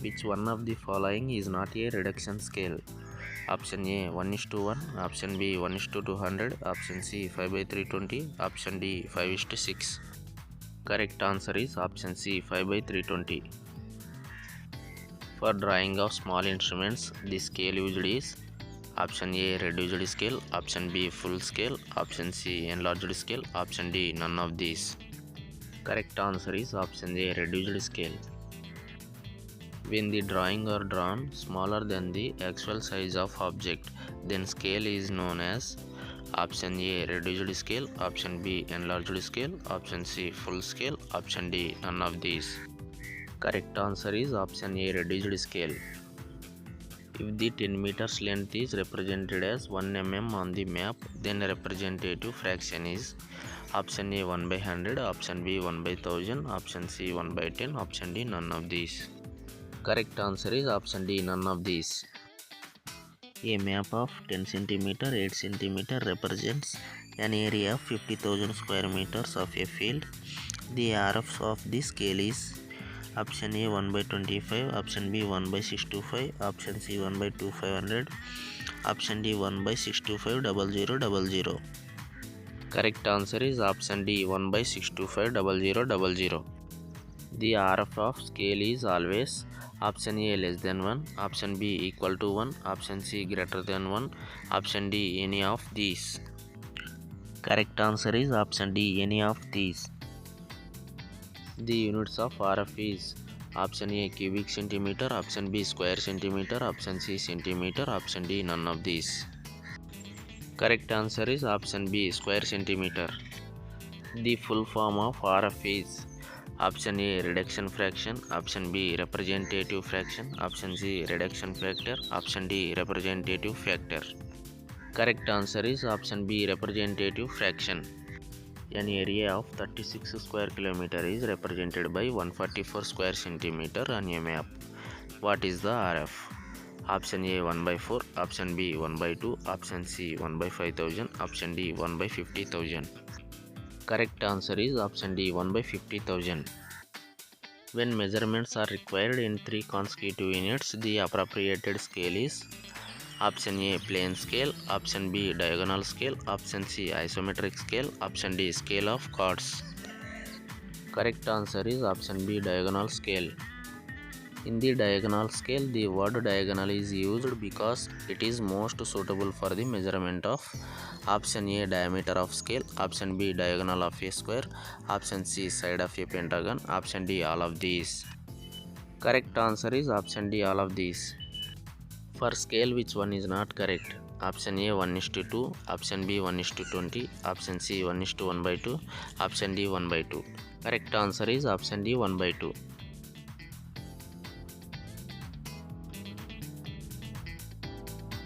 Which one of the following is not a reduction scale? Option A 1:1, option B 1:200, option C 5/320, option D 5:6. Correct answer is option C 5/320. For drawing of small instruments, the scale used is option A reduced scale, option B full scale, option C enlarged scale, option D none of these. Correct answer is option A reduced scale. When the drawing are drawn smaller than the actual size of object, then scale is known as option A reduced scale, option B enlarged scale, option C full scale, option D none of these. Correct answer is option A reduced scale. If the 10 meters length is represented as 1 mm on the map, then representative fraction is option A 1/100, option B 1/1000, option C 1/10, option D none of these. Correct answer is option D none of these. A map of 10 cm 8 cm represents an area of 50,000 square meters of a field. The RF of the scale is option A 1/25, option B 1/625, option C 1/2500, option D 1/6250000. Correct answer is option D 1/6250000. The RF of scale is always option A less than 1, option B equal to 1, option C greater than 1, option D any of these. Correct answer is option D any of these. The units of RF is option A cubic centimeter, option B square centimeter, option C centimeter, option D none of these. Correct answer is option B square centimeter. The full form of RF is option A reduction fraction, option B representative fraction, option C reduction factor, option D representative factor. Correct answer is option B representative fraction. An area of 36 square kilometer is represented by 144 square centimeter on a map. What is the RF? Option A 1/4, option B 1/2, option C 1/5000, option D 1/50,000. Correct answer is option D 1/50,000. When measurements are required in 3 consecutive units, the appropriated scale is option A plane scale, option B diagonal scale, option C isometric scale, option D scale of chords. Correct answer is option B diagonal scale. In the diagonal scale, the word diagonal is used because it is most suitable for the measurement of option A diameter of scale, option B diagonal of a square, option C side of a pentagon, option D all of these. Correct answer is option D all of these. For scale, which one is not correct? Option A 1:2, option B 1:20, option C 1:1/2, option D 1/2. Correct answer is option D 1/2.